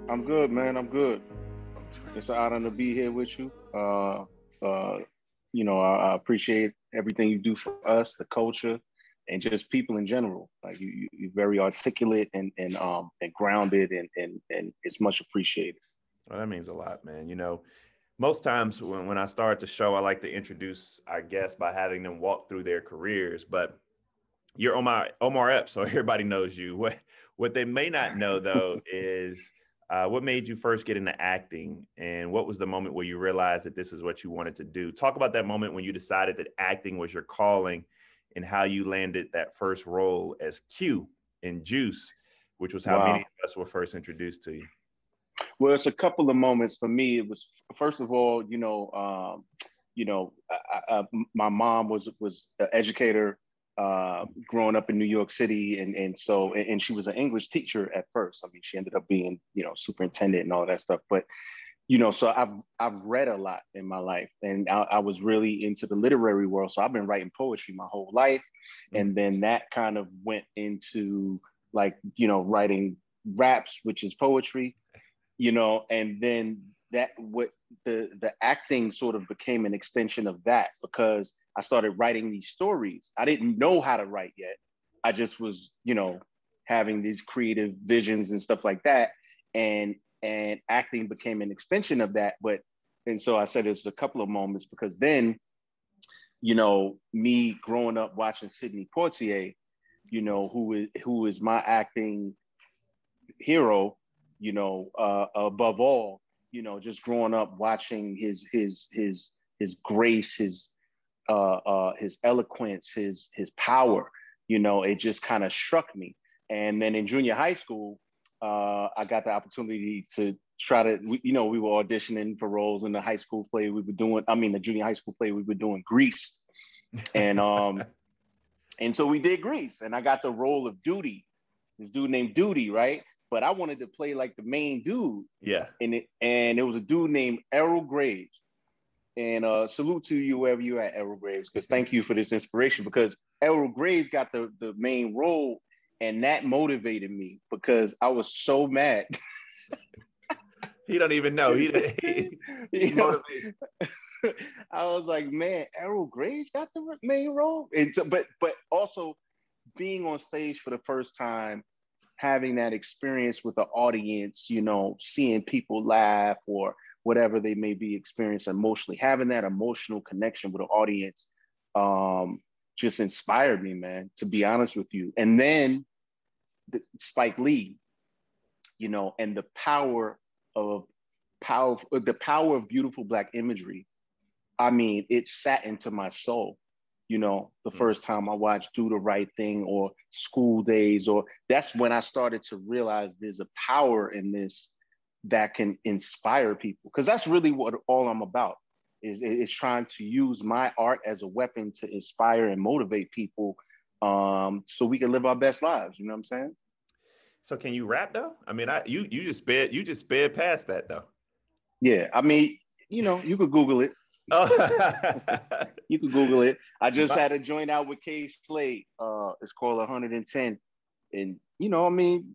I'm good, man. I'm good. It's an honor to be here with you. I appreciate everything you do for us, the culture, and just people in general. Like you're very articulate and grounded, and it's much appreciated. Well, that means a lot, man. Most times when I start the show, I like to introduce our guests by having them walk through their careers. But you're Omar Epps, so everybody knows you. What they may not know though is what made you first get into acting, and what was the moment where you realized that this is what you wanted to do? Talk about that moment when you decided that acting was your calling, and how you landed that first role as Q in Juice, which was how many Wow. of us were first introduced to you. Well, it's a couple of moments for me. It was first of all, my mom was an educator growing up in New York City, and she was an English teacher at first. I mean, she ended up being superintendent and all that stuff. But so I've read a lot in my life, and I was really into the literary world. So I've been writing poetry my whole life, and then that kind of went into writing raps, which is poetry. And then the acting sort of became an extension of that, because I started writing these stories. I didn't know how to write yet. I just was, having these creative visions and stuff like that. And acting became an extension of that. And so I said there's a couple of moments, because then, me growing up watching Sidney Poitier, who is my acting hero, above all, just growing up watching his grace, his eloquence, his power, it just kind of struck me. And then in junior high school, I got the opportunity to try to, we were auditioning for roles in the high school play the junior high school play we were doing, Grease. And so we did Grease, and I got the role of Duty, this dude named Duty, right? But I wanted to play like the main dude. Yeah. And it was a dude named Errol Graves. And salute to you wherever you at, Errol Graves, because thank you for this inspiration, because Errol Graves got the main role, and that motivated me because I was so mad. He don't even know. He motivated. I was like, man, Errol Graves got the main role. And so, but also being on stage for the first time, having that experience with the audience, seeing people laugh or whatever they may be experiencing emotionally, having that emotional connection with the audience, just inspired me, man, to be honest with you. And then Spike Lee, and the power of beautiful Black imagery. I mean, it sat into my soul. The first time I watched Do the Right Thing or School Days, or that's when I started to realize there's a power in this that can inspire people. Because that's really what all I'm about is trying to use my art as a weapon to inspire and motivate people, so we can live our best lives. You know what I'm saying? So can you rap though? I mean, you just sped past that though. Yeah, I mean, you could Google it. Oh. You could Google it. I just had a joint out with K Slade. It's called 110. And, I mean,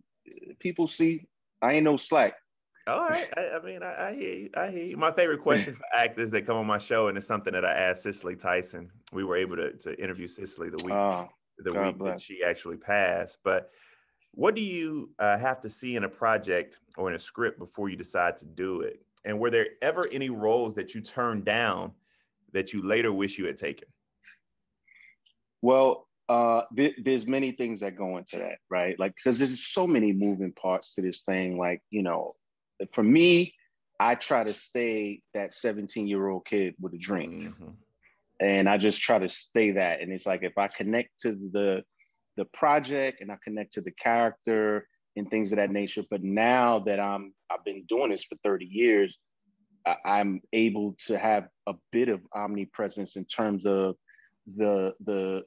people see I ain't no slack. All right. I hear you. I hear you. My favorite question for actors that come on my show, and it's something that I asked Cicely Tyson. We were able to interview Cicely the week that she actually passed. But what do you have to see in a project or in a script before you decide to do it? And were there ever any roles that you turned down that you later wish you had taken? Well, there's many things that go into that, right? Like, because there's so many moving parts to this thing. Like, for me, I try to stay that 17-year-old kid with a dream. Mm-hmm. And I just try to stay that. And it's like, if I connect to the project and I connect to the character and things of that nature. But now that I've been doing this for 30 years, I'm able to have a bit of omnipresence in terms of the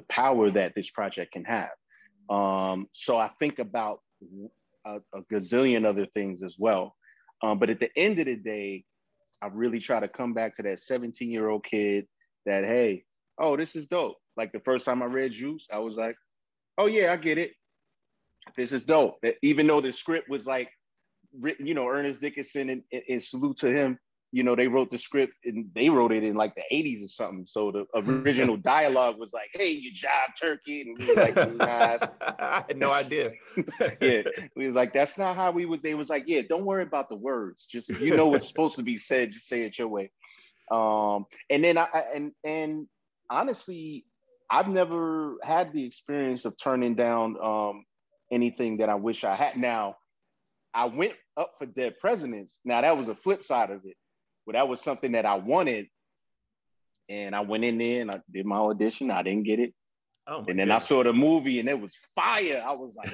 power that this project can have. So I think about a gazillion other things as well. But at the end of the day, I really try to come back to that 17-year-old kid that, hey, oh, this is dope. Like the first time I read Juice, I was like, oh yeah, I get it. This is dope. That even though the script was like written, Ernest Dickinson and salute to him, they wrote the script and they wrote it in like the 80s or something. So the original dialogue was like, "Hey, you jive turkey," and we were like, "Nah." I had no idea. Yeah, we was like, "That's not how we was." They was like, "Yeah, don't worry about the words. Just what's supposed to be said. Just say it your way." And then and honestly, I've never had the experience of turning down anything that I wish I had. Now, I went up for Dead Presidents. Now, that was a flip side of it. But that was something that I wanted. And I went in there and I did my audition. I didn't get it. Oh, and then goodness. I saw the movie and it was fire. I was like,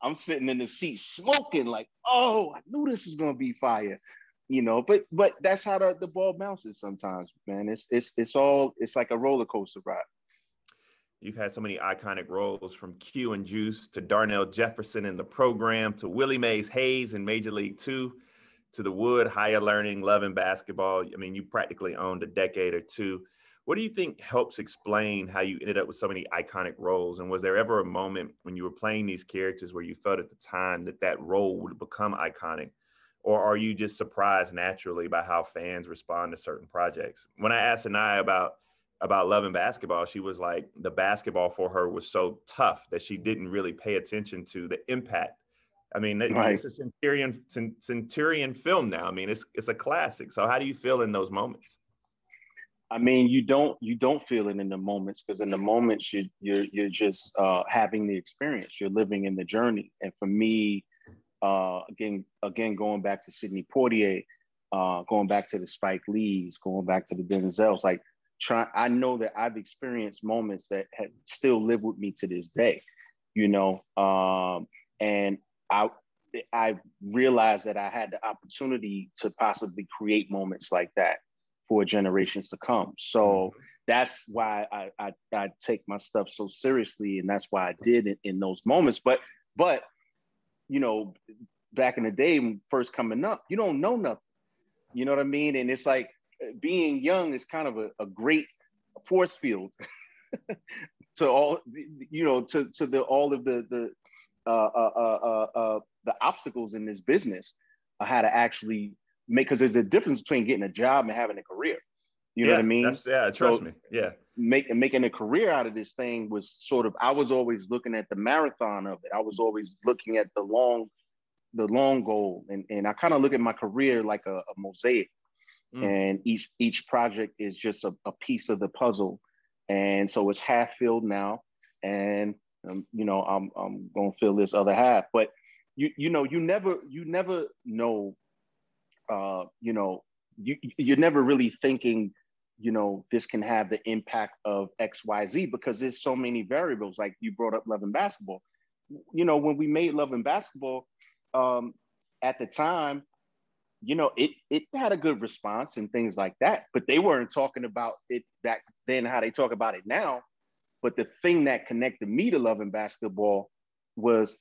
I'm sitting in the seat smoking like, oh, I knew this was going to be fire. But that's how the ball bounces sometimes, man. It's like a roller coaster ride. You've had so many iconic roles, from Q and Juice to Darnell Jefferson in The Program to Willie Mays Hayes in Major League 2 to The Wood, Higher Learning, Love and Basketball. I mean, you practically owned a decade or two. What do you think helps explain how you ended up with so many iconic roles? And was there ever a moment when you were playing these characters where you felt at the time that role would become iconic? Or are you just surprised naturally by how fans respond to certain projects? When I asked Anaya about Love and Basketball, she was like, the basketball for her was so tough that she didn't really pay attention to the impact. I mean, right. It's a Centurion film now. I mean, it's a classic. So how do you feel in those moments? I mean, you don't feel it in the moments, because in the moments you're just having the experience. You're living in the journey. And for me, again, going back to Sidney Poitier, going back to the Spike Lees, going back to the Denzels, like I know that I've experienced moments that have still live with me to this day, and I realized that I had the opportunity to possibly create moments like that for generations to come. So that's why I take my stuff so seriously, and that's why I did it in those moments. But back in the day, when first coming up, you don't know nothing. You know what I mean? And it's like being young is kind of a great force field to all, to all of the obstacles in this business, how to actually make, because there's a difference between getting a job and having a career. You know what I mean? Trust me. Yeah. Making a career out of this thing was sort of, I was always looking at the marathon of it. I was always looking at the long goal. And I kind of look at my career like a mosaic. And each project is just a piece of the puzzle. And so it's half filled now. And, I'm going to fill this other half. But, you never know, you're never really thinking, this can have the impact of X, Y, Z, because there's so many variables. Like you brought up Love and Basketball. When we made Love and Basketball, at the time, it had a good response and things like that, but they weren't talking about it back then how they talk about it now. But the thing that connected me to Love and Basketball was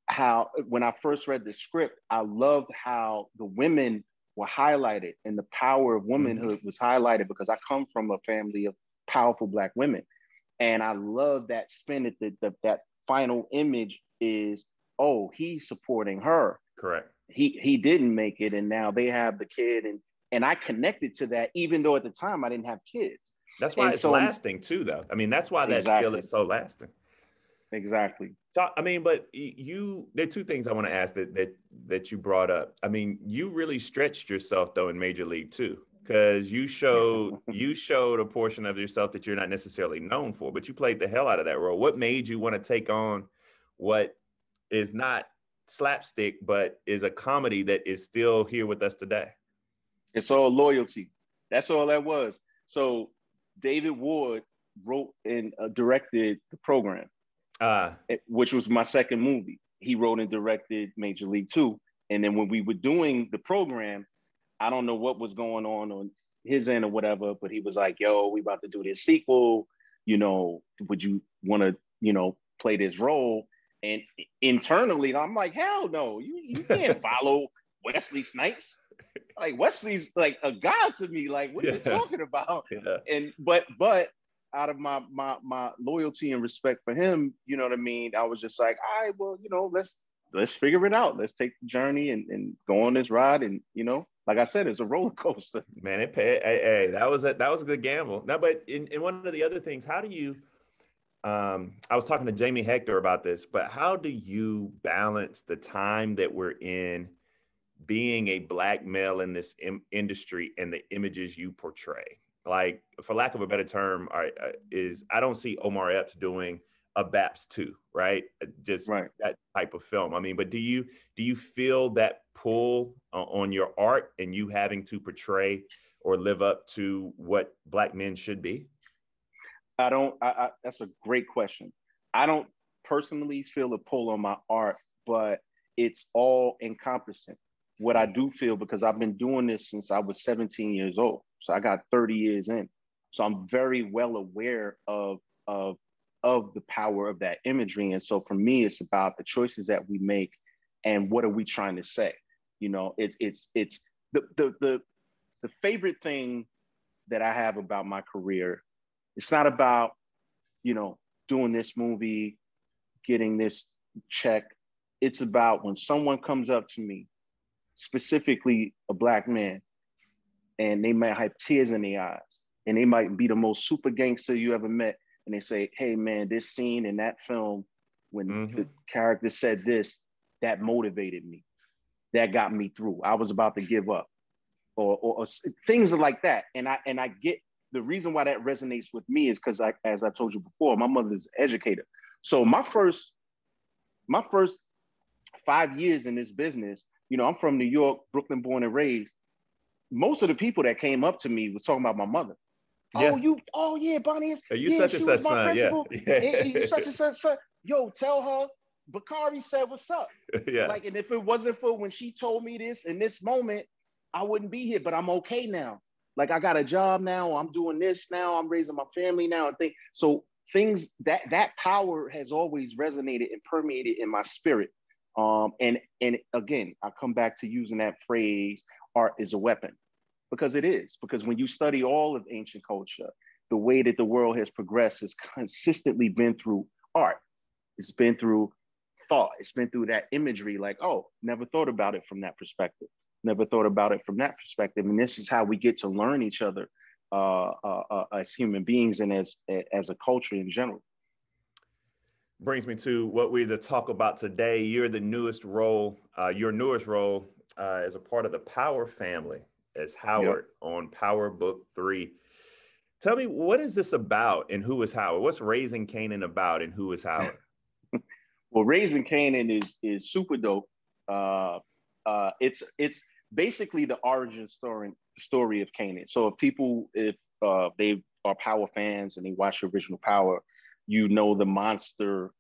how, when I first read the script, I loved how the women were highlighted and the power of womanhood was highlighted, because I come from a family of powerful Black women. And I love that spin that that final image is, oh, he's supporting her. Correct. He didn't make it, and now they have the kid, and I connected to that, even though at the time I didn't have kids. That's why it's lasting too, though. I mean, that's why that skill is so lasting. Exactly. So, I mean, but there are two things I want to ask that you brought up. I mean, you really stretched yourself though in Major League too, because you showed a portion of yourself that you're not necessarily known for, but you played the hell out of that role. What made you want to take on what is not slapstick, but is a comedy that is still here with us today? It's all loyalty. That's all that was. So David Ward wrote and directed The Program, which was my second movie. He wrote and directed Major League 2. And then when we were doing The Program, I don't know what was going on his end or whatever, but he was like, yo, we about to do this sequel. Would you want to, play this role? And internally, I'm like, hell no, you can't follow Wesley Snipes. Like, Wesley's like a god to me. Like, what are you talking about? Yeah. And but out of my loyalty and respect for him, you know what I mean? I was just like, all right, well, let's figure it out. Let's take the journey and go on this ride. And, like I said, it's a roller coaster. Man, it paid. Hey, that was a good gamble. Now, but in one of the other things, how do you, I was talking to Jamie Hector about this, but how do you balance the time that we're in being a Black male in this industry and the images you portray? Like, for lack of a better term, I don't see Omar Epps doing a BAPS 2, right? Just right. That type of film. I mean, but do you feel that pull on your art and you having to portray or live up to what Black men should be? That's a great question. I don't personally feel a pull on my art, but it's all encompassing. What I do feel, because I've been doing this since I was 17 years old. So I got 30 years in. So I'm very well aware of the power of that imagery. And so for me, it's about the choices that we make and what are we trying to say? It's the favorite thing that I have about my career. It's not about, doing this movie, getting this check. It's about when someone comes up to me, specifically a Black man, and they might have tears in their eyes, and they might be the most super gangster you ever met. And they say, hey man, this scene in that film, when the character said this, that motivated me. That got me through. I was about to give up, or things like that. And I get the reason why that resonates with me is because, as I told you before, my mother's an educator. So my first 5 years in this business, I'm from New York, Brooklyn, born and raised. Most of the people that came up to me was talking about my mother. Yeah. Yeah, Bonnie is. You such and such son. Principal. Yeah. Such and such son. Yo, tell her Bakari said what's up. Yeah. Like, and if it wasn't for when she told me this in this moment, I wouldn't be here. But I'm okay now. Like, I got a job now. I'm doing this now. I'm raising my family now. Things that power has always resonated and permeated in my spirit. And again, I come back to using that phrase, art is a weapon, because it is. Because when you study all of ancient culture, the way that the world has progressed has consistently been through art. It's been through thought. It's been through that imagery, like, oh, never thought about it from that perspective. Never thought about it from that perspective. And this is how we get to learn each other as human beings and as a culture in general. Brings me to what we're to talk about today. You're the newest role, your newest role as a part of the Power family as Howard on Power Book 3. Tell me, what is this about and who is Howard? What's Raising Kanan about and who is Howard? Well, Raising Kanan is super dope. It's basically the origin story of Kanan. So if they are Power fans and they watch the original Power, the monster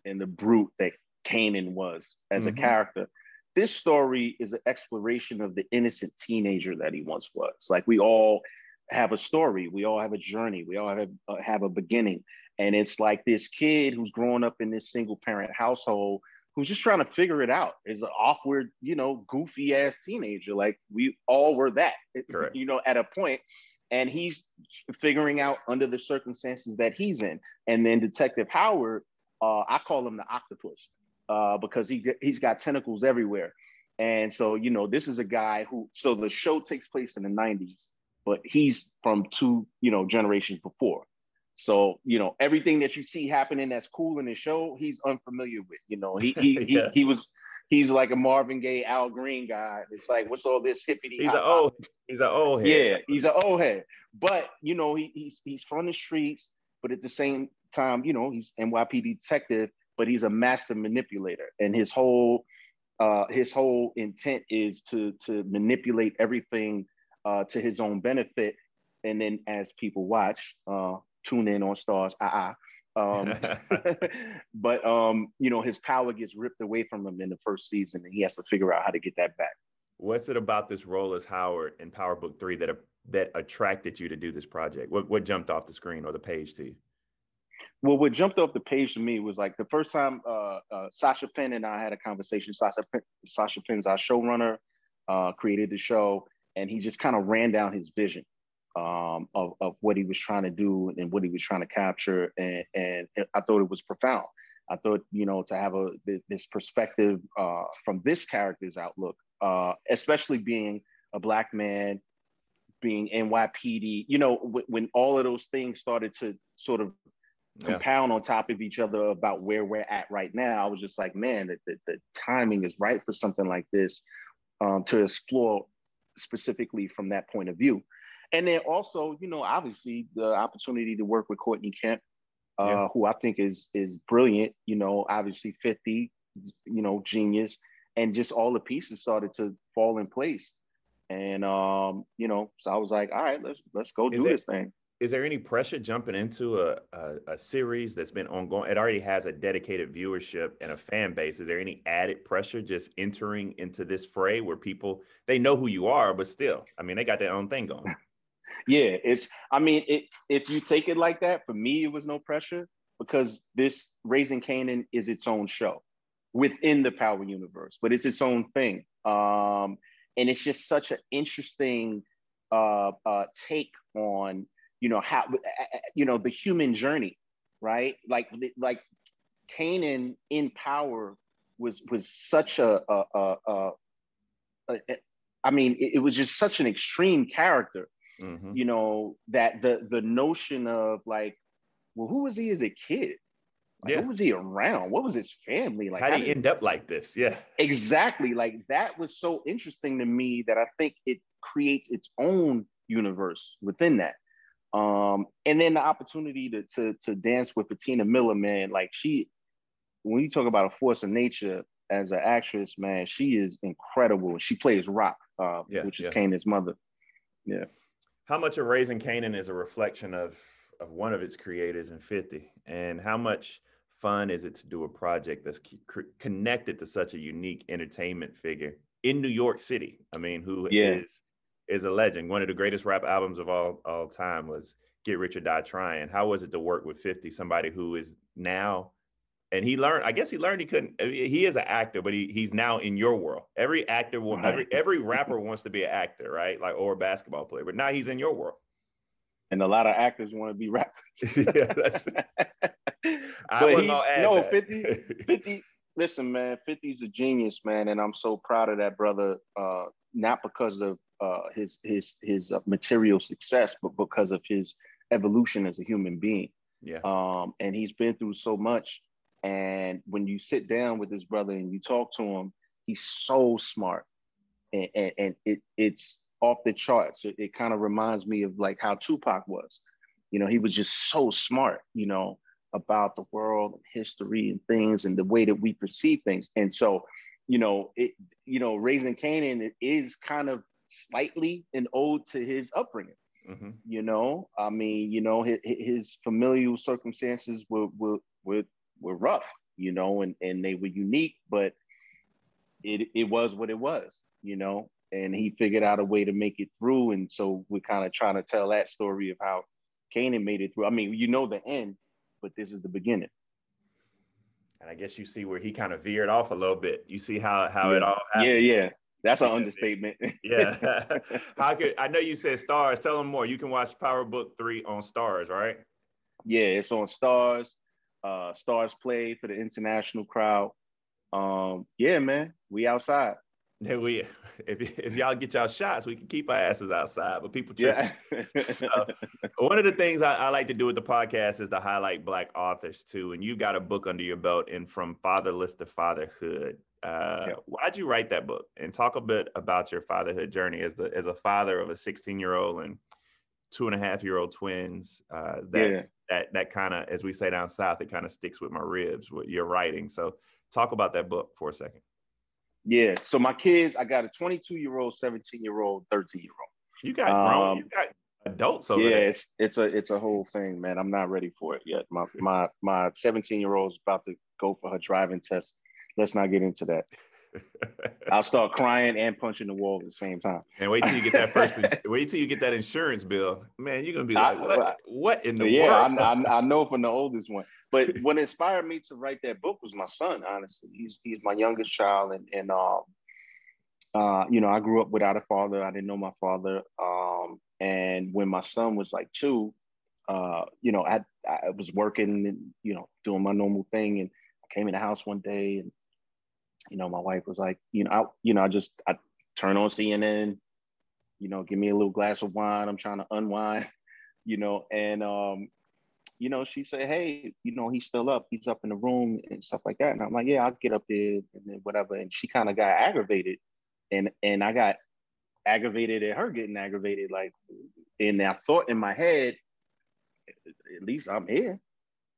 and the brute that Kanan was as a character. This story is an exploration of the innocent teenager that he once was. Like, we all have a story. We all have a journey. We all have a beginning. And it's like this kid who's growing up in this single parent household who's just trying to figure it out. Is an awkward, goofy ass teenager. Like, we all were that, at a point. And he's figuring out under the circumstances that he's in. And then Detective Howard, I call him the octopus because he's got tentacles everywhere. And so, this is a guy so the show takes place in the 90s, but he's from two, generations before. So, everything that you see happening that's cool in the show, he's unfamiliar with. He's like a Marvin Gaye, Al Green guy. It's like, what's all this hippity? He's an old head. Yeah, he's an old head. But he's from the streets. But at the same time, he's NYPD detective. But he's a master manipulator, and his whole intent is to manipulate everything to his own benefit. And then, as people watch, tune in on Stars. But his power gets ripped away from him in the first season, and he has to figure out how to get that back. What's it about this role as Howard in Power Book 3 that attracted you to do this project? What jumped off the screen or the page to you? Well, what jumped off the page to me was like the first time Sasha Penn and I had a conversation. Sasha Penn's our showrunner, created the show, and he just kind of ran down his vision. of what he was trying to do and what he was trying to capture. And I thought it was profound. I thought, to have this perspective from this character's outlook, especially being a Black man, being NYPD, when all of those things started to sort of compound on top of each other about where we're at right now, I was just like, man, the timing is right for something like this to explore specifically from that point of view. And then also, obviously the opportunity to work with Courtney Kemp, who I think is brilliant, obviously 50, genius, and just all the pieces started to fall in place. And, so I was like, all right, let's go do this thing. Is there any pressure jumping into a series that's been ongoing? It already has a dedicated viewership and a fan base. Is there any added pressure just entering into this fray where people, they know who you are, but still, they got their own thing going? Yeah, if you take it like that, for me, it was no pressure because this Raising Kanan is its own show within the Power universe, but it's its own thing. And it's just such an interesting take on, how, the human journey, right? Like Kanan in Power was such it was just such an extreme character. Mm-hmm. That the notion of like, well, who was he as a kid? Like, who was he around? What was his family? Like, how did he end up like this? Yeah, exactly. Like, that was so interesting to me that I think it creates its own universe within that. And then the opportunity to dance with Patina Miller, man, like when you talk about a force of nature as an actress, man, she is incredible. She plays Rock, which is Kanan's mother. Yeah. How much of Raising Kanan is a reflection of one of its creators in 50? And how much fun is it to do a project that's connected to such a unique entertainment figure in New York City? Who is a legend. One of the greatest rap albums of all time was Get Rich or Die Trying. How was it to work with 50, somebody who is now, and he learned he couldn't, he is an actor, but he's now in your world. Every actor, every rapper wants to be an actor, right? Like, or a basketball player, but now he's in your world. And a lot of actors want to be rappers. But 50, listen, man, 50's a genius, man. And I'm so proud of that brother, not because of his material success, but because of his evolution as a human being. Yeah. And he's been through so much. And when you sit down with this brother and you talk to him, he's so smart, and it's off the charts. It kind of reminds me of like how Tupac was. He was just so smart, about the world and history and things and the way that we perceive things. And so, Raising Kanan is kind of slightly an ode to his upbringing. Mm-hmm. His familial circumstances were rough, and they were unique, but it was what it was, and he figured out a way to make it through. And so we're kind of trying to tell that story of how Kanan made it through. The end, but this is the beginning. And I guess you see where he kind of veered off a little bit. You see how it all happened. Yeah. That's an understatement. Yeah. I know you said Stars. Tell them more. You can watch Power Book 3 on Stars, right? Yeah, it's on Stars. Stars Play for the international crowd. Yeah, man, we outside. Yeah, if y'all get y'all shots, we can keep our asses outside, but people tripping. Yeah. So, one of the things I like to do with the podcast is to highlight Black authors too. And you got a book under your belt in From Fatherless to Fatherhood. Why'd you write that book? And talk a bit about your fatherhood journey as a father of a 16-year-old and 2.5-year-old twins. That kind of, as we say down south, it kind of sticks with my ribs, what you're writing. So talk about that book for a second. Yeah. So my kids, I got a 22-year-old, 17-year-old, 13-year-old. You got grown, you got adults over there. Yeah, it's a whole thing, man. I'm not ready for it yet. My 17-year-old is about to go for her driving test. Let's not get into that. I'll start crying and punching the wall at the same time. And wait till you get that wait till you get that insurance bill, man. You're gonna be like, what in the world? Yeah, I know from the oldest one. But what inspired me to write that book was my son. Honestly, he's my youngest child, and I grew up without a father. I didn't know my father. And when my son was like 2, I was working and, doing my normal thing. And I came in the house one day and, my wife was like, I turn on CNN, give me a little glass of wine. I'm trying to unwind, and, she said, hey, he's still up. He's up in the room and stuff like that. And I'm like, yeah, I'll get up there and then whatever. And she kind of got aggravated. And I got aggravated at her getting aggravated. Like, and I thought in my head, at least I'm here.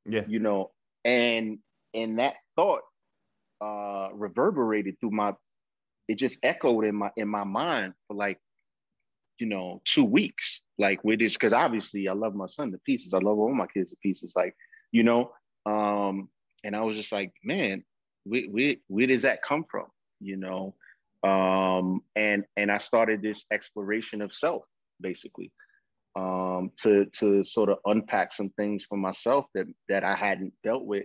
Yeah. And that thought reverberated through it just echoed in my mind for like, 2 weeks, like with this, because obviously I love my son to pieces. I love all my kids to pieces, like, and I was just like, man, where does that come from? And I started this exploration of self, basically, to sort of unpack some things for myself that I hadn't dealt with.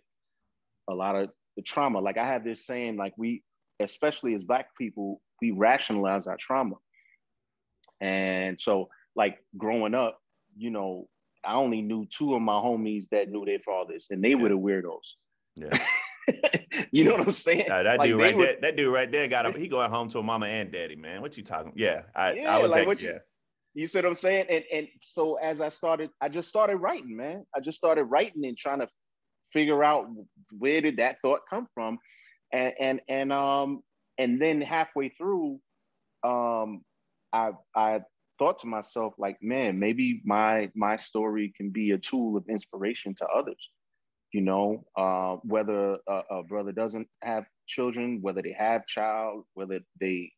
A lot of the trauma, like I have this saying, like we, especially as Black people, we rationalize our trauma. And so, like growing up, I only knew 2 of my homies that knew their fathers, and they were the weirdos. Yeah. You know what I'm saying? That like dude right there he going home to a mama and daddy, man. What you talking? Yeah, I was like like, you see what I'm saying? And so as I just started writing, man. I just started writing and trying to figure out where did that thought come from, and then halfway through, I thought to myself, like, man, maybe my story can be a tool of inspiration to others. Whether a brother doesn't have children, whether they have child, whether they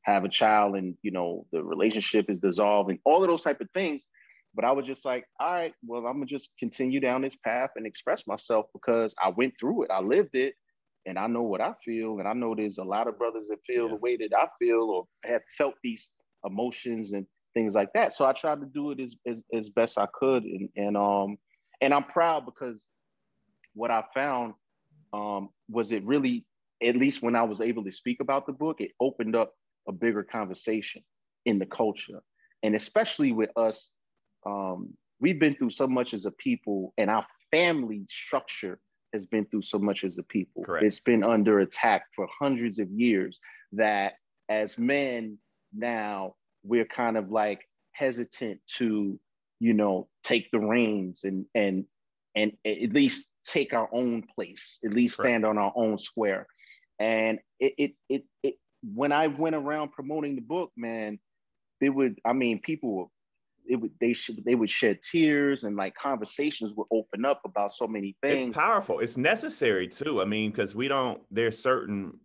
have a child and, the relationship is dissolved and all of those type of things. But I was just like, all right, well, I'm gonna just continue down this path and express myself because I went through it. I lived it and I know what I feel. And I know there's a lot of brothers that feel the way that I feel or have felt these emotions and things like that. So I tried to do it as best I could. And I'm proud because what I found was it really, at least when I was able to speak about the book, it opened up a bigger conversation in the culture. And especially with us, we've been through so much as a people, and our family structure has been through so much as a people. Correct. It's been under attack for hundreds of years that as men now, we're kind of like hesitant to, take the reins and at least take our own place, at least stand on our own square. And it when I went around promoting the book, man, people they would shed tears and like conversations would open up about so many things. It's powerful. It's necessary too. I mean, because there's certain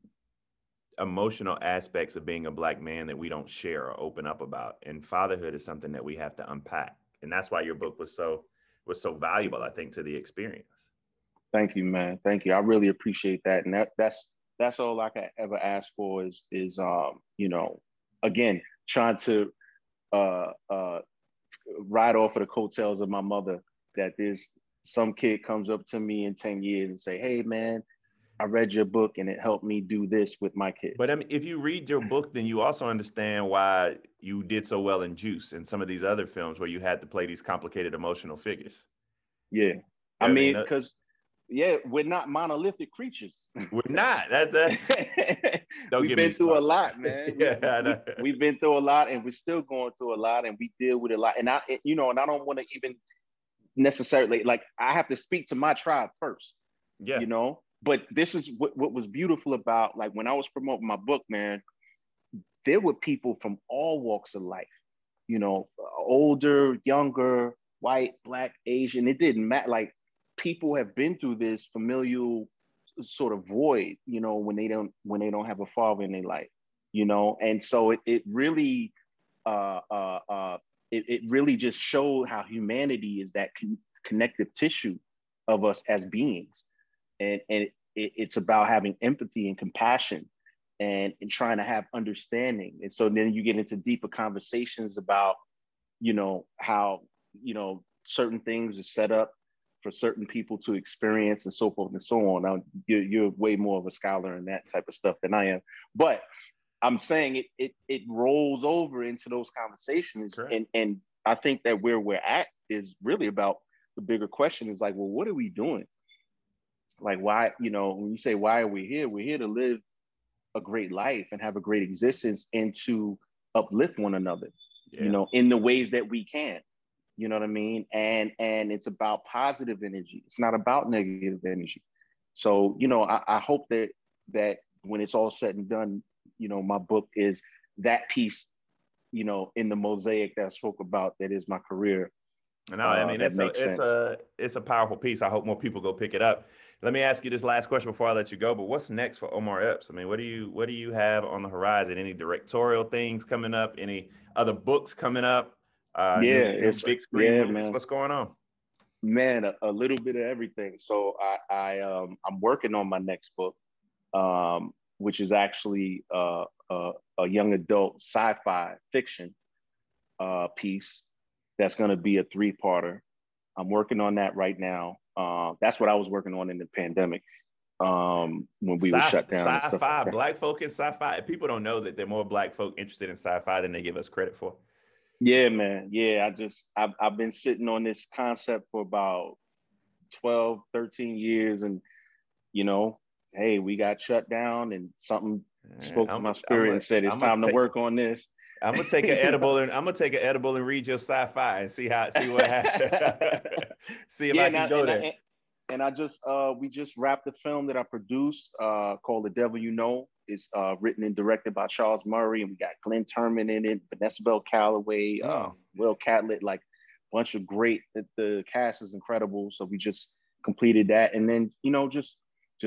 emotional aspects of being a Black man that we don't share or open up about. And fatherhood is something that we have to unpack. And that's why your book was so valuable, I think, to the experience. Thank you, man. Thank you. I really appreciate that. And that's all I could ever ask for is again, trying to ride off of the coattails of my mother, that there's some kid comes up to me in 10 years and say, hey, man, I read your book and it helped me do this with my kids. But I mean, if you read your book, then you also understand why you did so well in Juice and some of these other films where you had to play these complicated emotional figures. Yeah. I mean, because we're not monolithic creatures. We're not. We've been through a lot, man. We've been through a lot, and we're still going through a lot, and we deal with a lot. And I don't want to even necessarily, like, I have to speak to my tribe first. Yeah. But this is what was beautiful about, like, when I was promoting my book, man, there were people from all walks of life, older, younger, white, Black, Asian. It didn't matter. Like, people have been through this familial sort of void, when they don't have a father in their life, and so it really it really just showed how humanity is that connective tissue of us as beings, and it's about having empathy and compassion and trying to have understanding. And so then you get into deeper conversations about how certain things are set up for certain people to experience and so forth and so on. Now, you're way more of a scholar in that type of stuff than I am. But I'm saying it rolls over into those conversations. Correct. And I think that where we're at is really about the bigger question is like, well, what are we doing? Like, why, when you say, why are we here? We're here to live a great life and have a great existence and to uplift one another, in the ways that we can, you know what I mean? And it's about positive energy. It's not about negative energy. So, I hope that when it's all said and done, my book is that piece, in the mosaic that I spoke about, that is my career. And I mean, it's a powerful piece. I hope more people go pick it up. Let me ask you this last question before I let you go. But what's next for Omar Epps? I mean, what do you have on the horizon? Any directorial things coming up? Any other books coming up? It's big screen movies. Man. What's going on? Man, a little bit of everything. So I'm working on my next book, which is actually a young adult sci-fi fiction piece. That's going to be a 3-parter. I'm working on that right now. That's what I was working on in the pandemic when we were shut down. Sci-fi, Black folk in sci-fi. People don't know that there are more Black folk interested in sci-fi than they give us credit for. Yeah, man. Yeah, I've been sitting on this concept for about 12, 13 years. And, hey, we got shut down and something spoke to my spirit and said, it's time to work on this. I'm gonna take an edible and read your sci-fi and see what happens. See if I can go there. And we just wrapped a film that I produced called The Devil You Know. It's written and directed by Charles Murray, and we got Glenn Turman in it, Vanessa Bell Calloway, Will Catlett, like a bunch of great. The cast is incredible. So we just completed that, and then just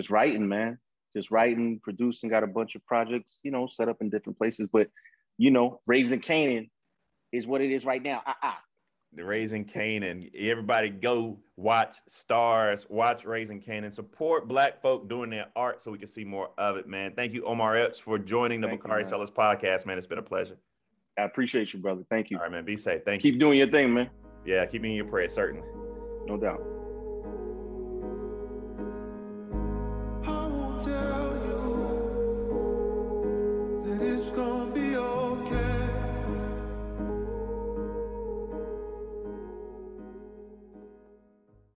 writing, man, just writing, producing. Got a bunch of projects, set up in different places, but. Raising Canaan is what it is right now. The Raising Canaan. Everybody go watch Stars, watch Raising Canaan, support Black folk doing their art so we can see more of it, man. Thank you, Omar Epps, for joining the Bakari Sellers Podcast, man. It's been a pleasure. I appreciate you, brother. Thank you. All right, man. Be safe. Thank you. Keep doing your thing, man. Yeah, keep me in your prayers, certainly. No doubt.